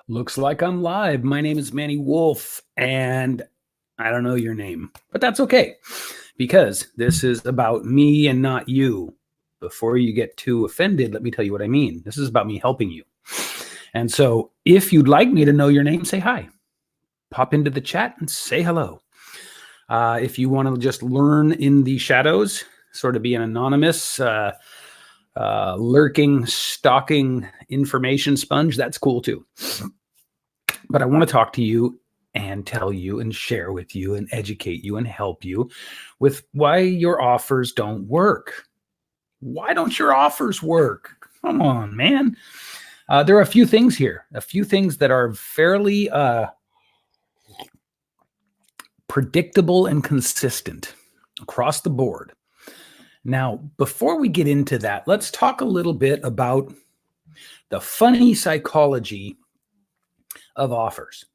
Looks like I'm live. My name is Manny Wolf, and I don't know your name, but that's okay because this is about me and not you. Before you get too offended, let me tell you what I mean. This is about me helping you. And so, if you'd like me to know your name, say hi. Pop into the chat and say hello. If you want to just learn in the shadows, sort of be an anonymous, lurking, stalking information sponge, that's cool too. But I want to talk to you and tell you and share with you and educate you and help you with why your offers don't work. Why don't your offers work? Come on, man. There are a few things here, a few things that are fairly predictable and consistent across the board. Now, before we get into that, let's talk a little bit about the funny psychology of offers.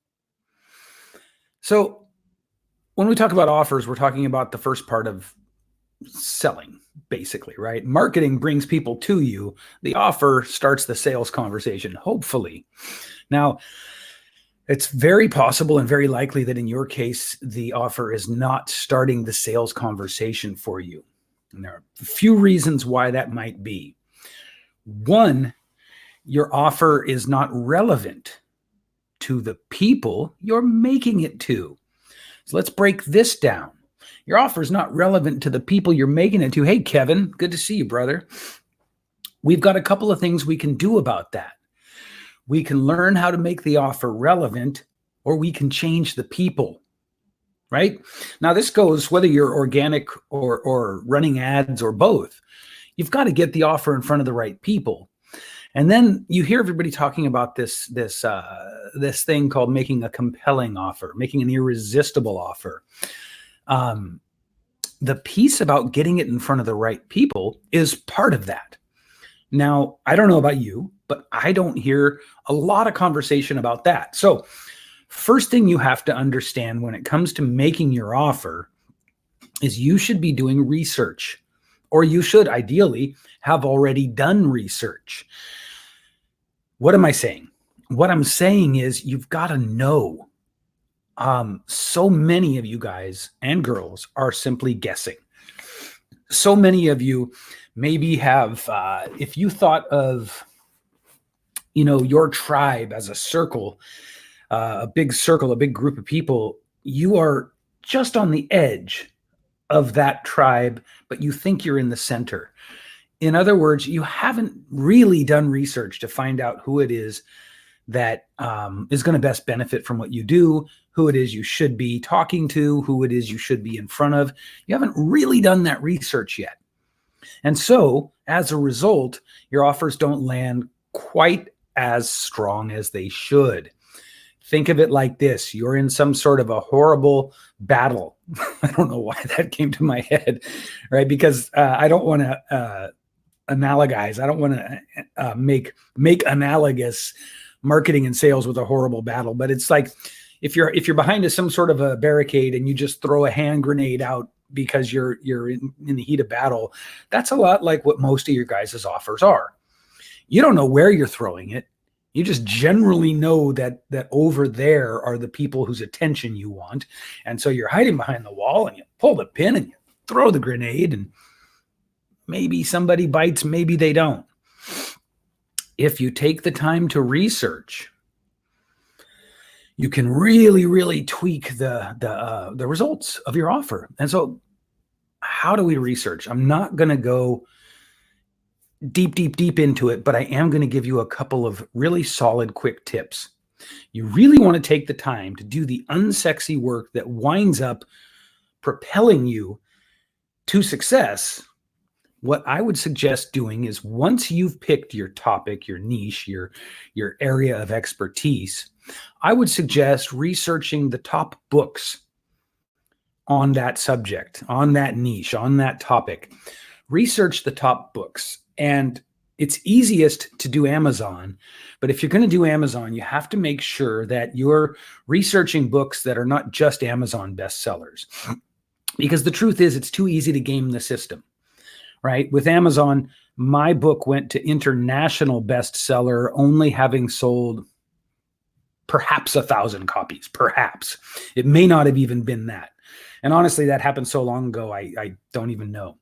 So when we talk about offers, we're talking about the first part of selling, basically, right? Marketing brings people to you. The offer starts the sales conversation, hopefully. Now, it's very possible and very likely that in your case, the offer is not starting the sales conversation for you. And there are a few reasons why that might be. One, your offer is not relevant to the people you're making it to. So let's break this down. Your offer is not relevant to the people you're making it to. Hey, Kevin, good to see you, brother. We've got a couple of things we can do about that. We can learn how to make the offer relevant, or we can change the people, right? Now, this goes whether you're organic or running ads or both. You've got to get the offer in front of the right people. And then you hear everybody talking about this thing called making a compelling offer, making an irresistible offer. The piece about getting it in front of the right people is part of that. Now, I don't know about you, but I don't hear a lot of conversation about that. So first thing you have to understand when it comes to making your offer is you should be doing research, or you should ideally have already done research. What am I saying? What I'm saying is you've got to know. So many of you guys and girls are simply guessing. So many of you maybe have, if you thought of, your tribe as a circle, a big circle, a big group of people, you are just on the edge of that tribe, but you think you're in the center. In other words, you haven't really done research to find out who it is that is going to best benefit from what you do, who it is you should be talking to, who it is you should be in front of. You haven't really done that research yet. And so, as a result, your offers don't land quite as strong as they should. Think of it like this. You're in some sort of a horrible battle. I don't know why that came to my head, right? Because I don't want to analogize. I don't want to make analogous marketing and sales with a horrible battle. But it's like if you're behind some sort of a barricade and you just throw a hand grenade out because you're in the heat of battle, that's a lot like what most of your guys' offers are. You don't know where you're throwing it. You just generally know that over there are the people whose attention you want. And so you're hiding behind the wall and you pull the pin and you throw the grenade, and maybe somebody bites, maybe they don't. If you take the time to research, you can really, really tweak the results of your offer. And so how do we research? I'm not going to go deep into it, but I am going to give you a couple of really solid, quick tips. You really want to take the time to do the unsexy work that winds up propelling you to success. What I would suggest doing is, once you've picked your topic, your niche, your area of expertise, I would suggest researching the top books on that subject, on that niche, on that topic. Research the top books. And it's easiest to do Amazon, but if you're going to do Amazon, you have to make sure that you're researching books that are not just Amazon bestsellers. Because the truth is, it's too easy to game the system, right? With Amazon, my book went to international bestseller, only having sold perhaps 1,000 copies, perhaps. It may not have even been that. And honestly, that happened so long ago, I don't even know.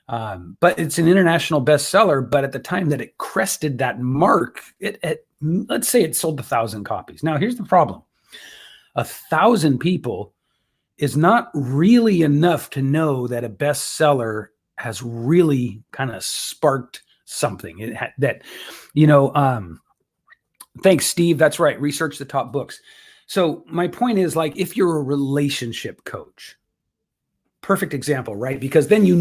But it's an international bestseller. But at the time that it crested that mark, let's say it sold 1,000 copies. Now, here's the problem. 1,000 people is not really enough to know that a bestseller has really kind of sparked something. Thanks, Steve. That's right. Research the top books. So my point is, like, if you're a relationship coach, perfect example, right? Because then you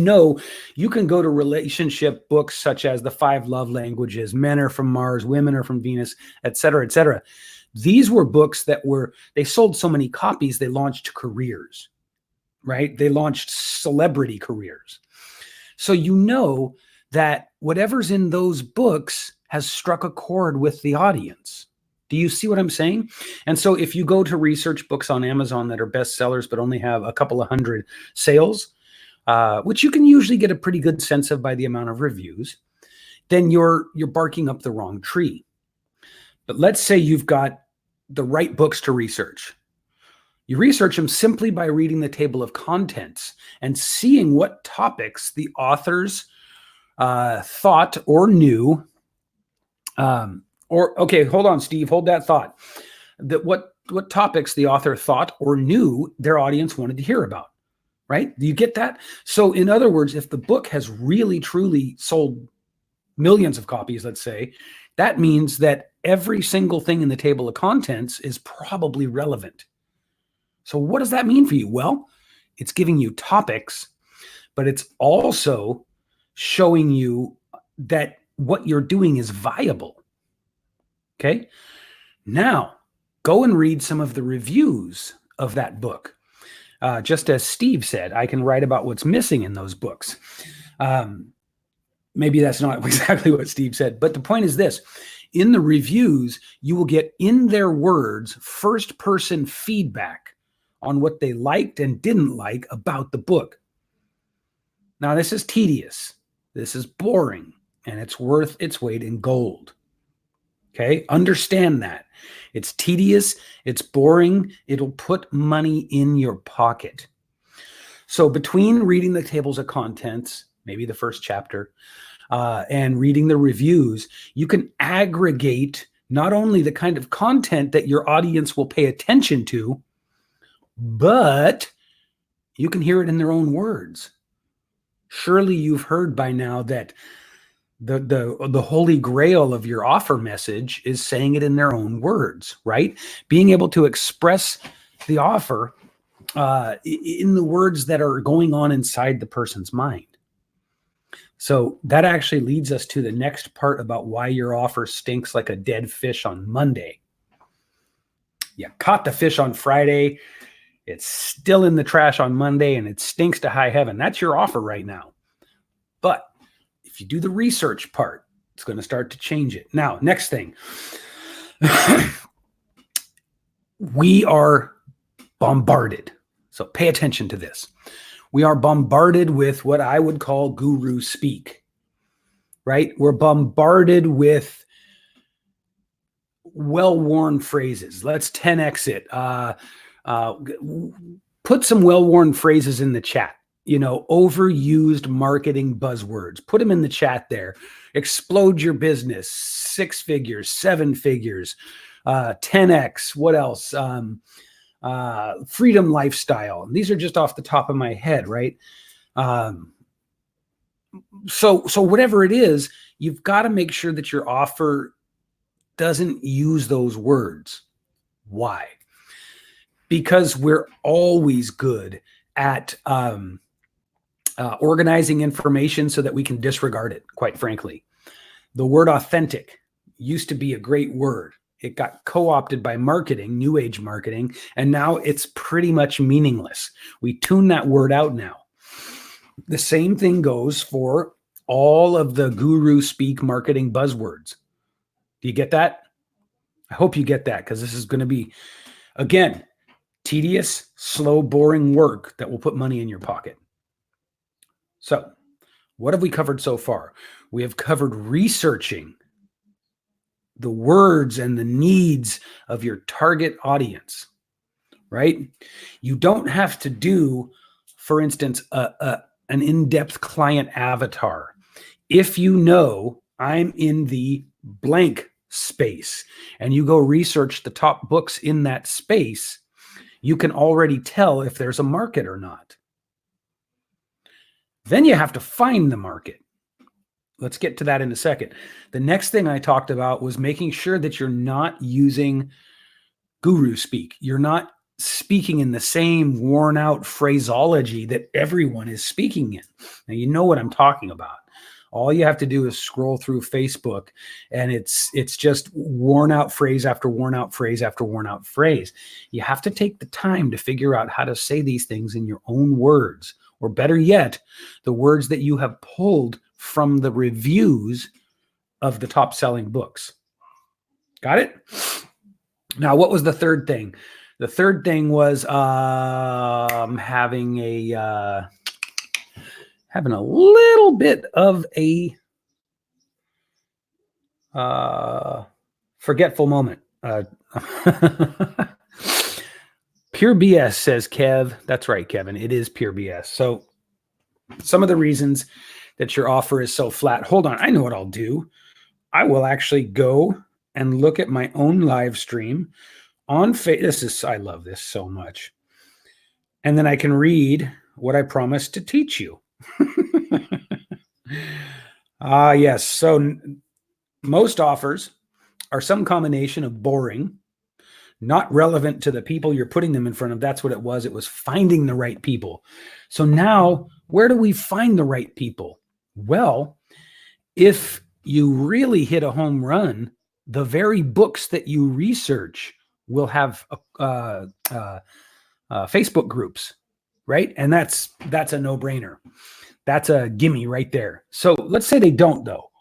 can go to relationship books such as The 5 Love Languages, Men Are From Mars, Women Are From Venus, et cetera, et cetera. These were books they sold so many copies, they launched careers, right? They launched celebrity careers. So that whatever's in those books has struck a chord with the audience. Do you see what I'm saying? And so if you go to research books on Amazon that are bestsellers but only have a couple of hundred sales, which you can usually get a pretty good sense of by the amount of reviews, then you're barking up the wrong tree. But let's say you've got the right books to research. You research them simply by reading the table of contents and seeing what topics the authors thought or knew. Okay, hold on, Steve. Hold that thought. What topics the author thought or knew their audience wanted to hear about, right? Do you get that? So in other words, if the book has really, truly sold millions of copies, let's say, that means that every single thing in the table of contents is probably relevant. So what does that mean for you? Well, it's giving you topics, but it's also showing you that what you're doing is viable. Okay? Now, go and read some of the reviews of that book. Just as Steve said, I can write about what's missing in those books. Maybe that's not exactly what Steve said, but the point is this. In the reviews, you will get, in their words, first-person feedback on what they liked and didn't like about the book. Now, this is tedious. This is boring, and it's worth its weight in gold. Okay? Understand that. It's tedious. It's boring. It'll put money in your pocket. So between reading the tables of contents, maybe the first chapter, and reading the reviews, you can aggregate not only the kind of content that your audience will pay attention to, but you can hear it in their own words. Surely you've heard by now that the holy grail of your offer message is saying it in their own words, right? Being able to express the offer in the words that are going on inside the person's mind. So that actually leads us to the next part about why your offer stinks like a dead fish on Monday. You caught the fish on Friday. It's still in the trash on Monday, and it stinks to high heaven. That's your offer right now. But if you do the research part, it's going to start to change it. Now, next thing. We are bombarded. So pay attention to this. We are bombarded with what I would call guru speak, right? We're bombarded with well-worn phrases. Let's 10x it. Put some well-worn phrases in the chat. Overused marketing buzzwords. Put them in the chat there. Explode your business. 6 figures, 7 figures, 10x. What else? Freedom lifestyle. These are just off the top of my head, right? So whatever it is, you've got to make sure that your offer doesn't use those words. Why? Because we're always good at organizing information so that we can disregard it, quite frankly. The word authentic used to be a great word. It got co-opted by marketing, new age marketing, and now it's pretty much meaningless. We tune that word out now. The same thing goes for all of the guru speak marketing buzzwords. Do you get that? I hope you get that, because this is going to be, again, tedious, slow, boring work that will put money in your pocket. So, what have we covered so far? We have covered researching the words and the needs of your target audience, right? You don't have to do, for instance, an in-depth client avatar. If you know I'm in the blank space and you go research the top books in that space, you can already tell if there's a market or not. Then you have to find the market. Let's get to that in a second. The next thing I talked about was making sure that you're not using guru speak. You're not speaking in the same worn out phraseology that everyone is speaking in. Now, you know what I'm talking about. All you have to do is scroll through Facebook and it's just worn out phrase after worn out phrase after worn out phrase. You have to take the time to figure out how to say these things in your own words, or better yet, the words that you have pulled from the reviews of the top selling books. Got it? Now, what was the third thing? The third thing was having a little bit of a forgetful moment. Pure BS, says Kev. That's right, Kevin. It is pure BS. So some of the reasons that your offer is so flat. Hold on. I know what I'll do. I will actually go and look at my own live stream on Facebook. I love this so much. And then I can read what I promised to teach you. Yes. So most offers are some combination of boring, not relevant to the people you're putting them in front of. That's what it was. It was finding the right people. So now, where do we find the right people? Well, if you really hit a home run, the very books that you research will have Facebook groups, right? And that's a no-brainer. That's a gimme right there. So let's say they don't, though.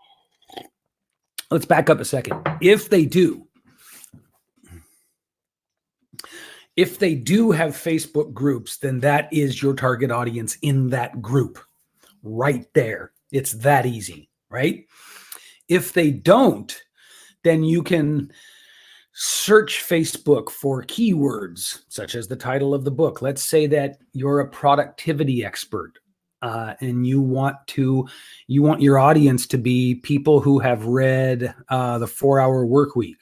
Let's back up a second. If they do have Facebook groups, then that is your target audience in that group right there. It's that easy, right? If they don't, then you can search Facebook for keywords such as the title of the book. Let's say that you're a productivity expert and you want your audience to be people who have read the 4-Hour Work Week.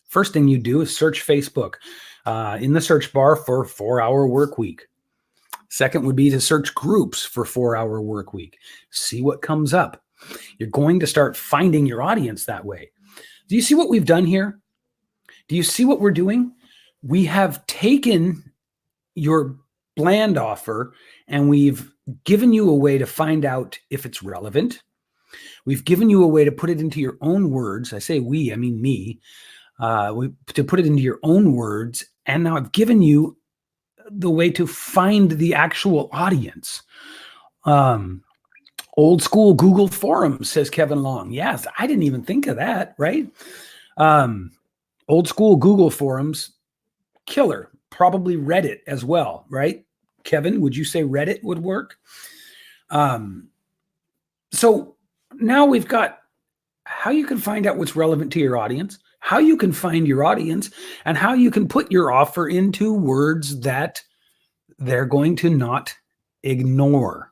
First thing you do is search Facebook in the search bar for 4-Hour Work Week. Second would be to search groups for 4-Hour Work Week. See what comes up. You're going to start finding your audience that way. Do you see what we've done here? Do you see what we're doing? We have taken your bland offer and we've given you a way to find out if it's relevant. We've given you a way to put it into your own words. I say we, I mean me. To put it into your own words. And now I've given you the way to find the actual audience. Old school Google forums, says Kevin Long. Yes, I didn't even think of that, right? Old school Google forums, killer. Probably Reddit as well, right? Kevin, would you say Reddit would work? So now we've got how you can find out what's relevant to your audience, how you can find your audience, and how you can put your offer into words that they're going to not ignore.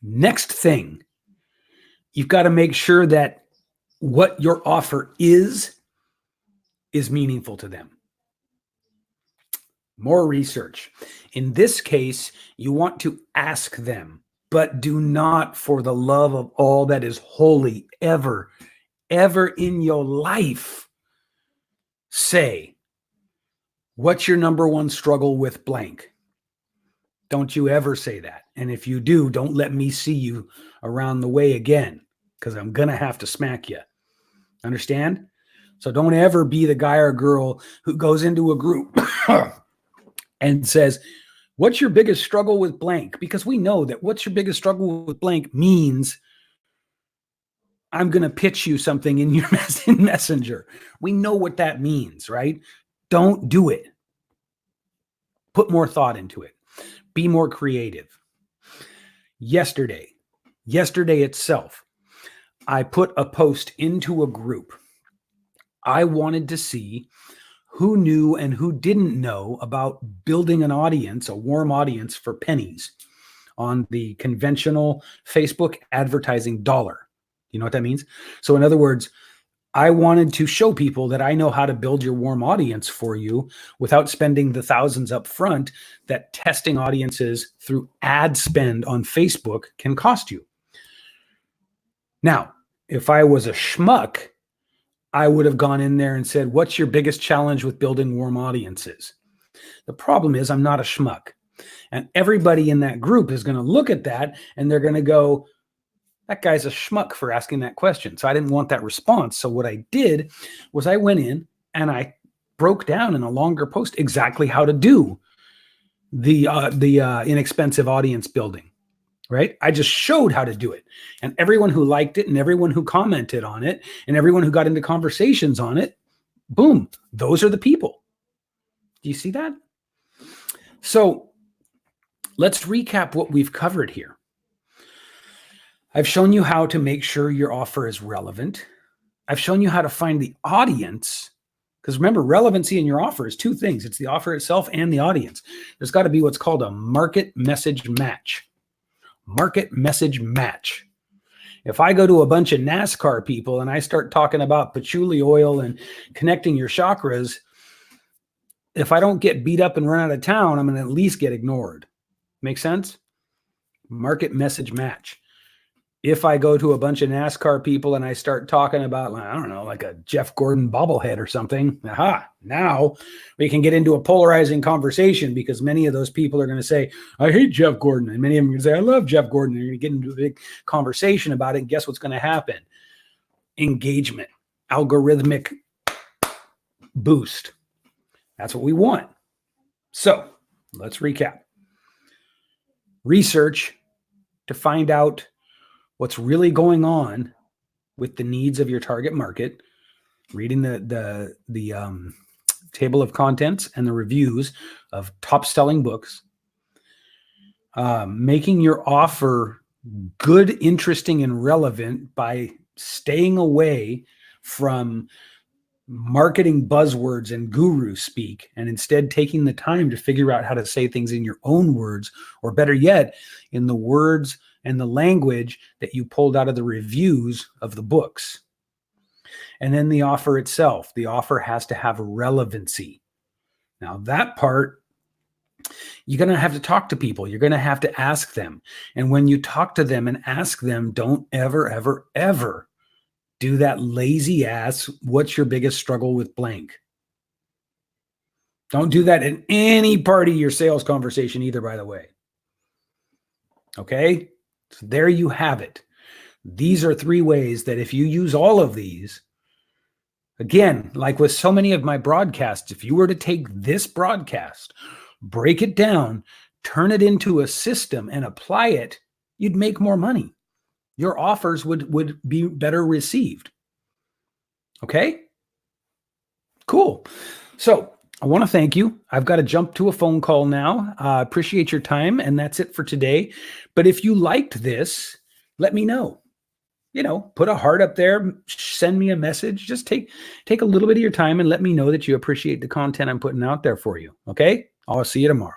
Next thing, you've got to make sure that what your offer is meaningful to them. More research. In this case, you want to ask them, but do not, for the love of all that is holy, ever in your life, say, what's your number one struggle with blank? Don't you ever say that. And if you do, don't let me see you around the way again, because I'm going to have to smack you. Understand? So don't ever be the guy or girl who goes into a group and says, what's your biggest struggle with blank? Because we know that what's your biggest struggle with blank means I'm going to pitch you something in your messenger. We know what that means, right? Don't do it. Put more thought into it. Be more creative. Yesterday itself, I put a post into a group. I wanted to see who knew and who didn't know about building an audience, a warm audience for pennies on the conventional Facebook advertising dollar. You know what that means? So in other words, I wanted to show people that I know how to build your warm audience for you without spending the thousands up front that testing audiences through ad spend on Facebook can cost you. Now, if I was a schmuck, I would have gone in there and said, what's your biggest challenge with building warm audiences? The problem is I'm not a schmuck. And everybody in that group is going to look at that and they're going to go, that guy's a schmuck for asking that question. So I didn't want that response. So what I did was I went in and I broke down in a longer post exactly how to do the inexpensive audience building, right? I just showed how to do it. And everyone who liked it and everyone who commented on it and everyone who got into conversations on it, boom, those are the people. Do you see that? So let's recap what we've covered here. I've shown you how to make sure your offer is relevant. I've shown you how to find the audience, because remember, relevancy in your offer is two things. It's the offer itself and the audience. There's got to be what's called a market message match. Market message match. If I go to a bunch of NASCAR people and I start talking about patchouli oil and connecting your chakras, if I don't get beat up and run out of town, I'm going to at least get ignored. Make sense? Market message match. If I go to a bunch of NASCAR people and I start talking about, I don't know, like a Jeff Gordon bobblehead or something, now we can get into a polarizing conversation because many of those people are going to say, I hate Jeff Gordon. And many of them are going to say, I love Jeff Gordon. And you're going to get into a big conversation about it. And guess what's going to happen? Engagement, algorithmic boost. That's what we want. So let's recap. Research to find out what's really going on with the needs of your target market, reading the table of contents and the reviews of top selling books, making your offer good, interesting, and relevant by staying away from marketing buzzwords and guru speak, and instead taking the time to figure out how to say things in your own words, or better yet, in the words and the language that you pulled out of the reviews of the books. And then the offer itself. The offer has to have relevancy. Now that part, you're going to have to talk to people. You're going to have to ask them. And when you talk to them and ask them, don't ever, ever, ever do that lazy ass, what's your biggest struggle with blank? Don't do that in any part of your sales conversation either, by the way. Okay? So there you have it. These are 3 ways that if you use all of these, again, like with so many of my broadcasts, if you were to take this broadcast, break it down, turn it into a system and apply it, you'd make more money. Your offers would be better received. Okay? Cool. So I want to thank you. I've got to jump to a phone call now. Appreciate your time. And that's it for today. But if you liked this, let me know. Put a heart up there, send me a message. Just take a little bit of your time and let me know that you appreciate the content I'm putting out there for you. Okay? I'll see you tomorrow.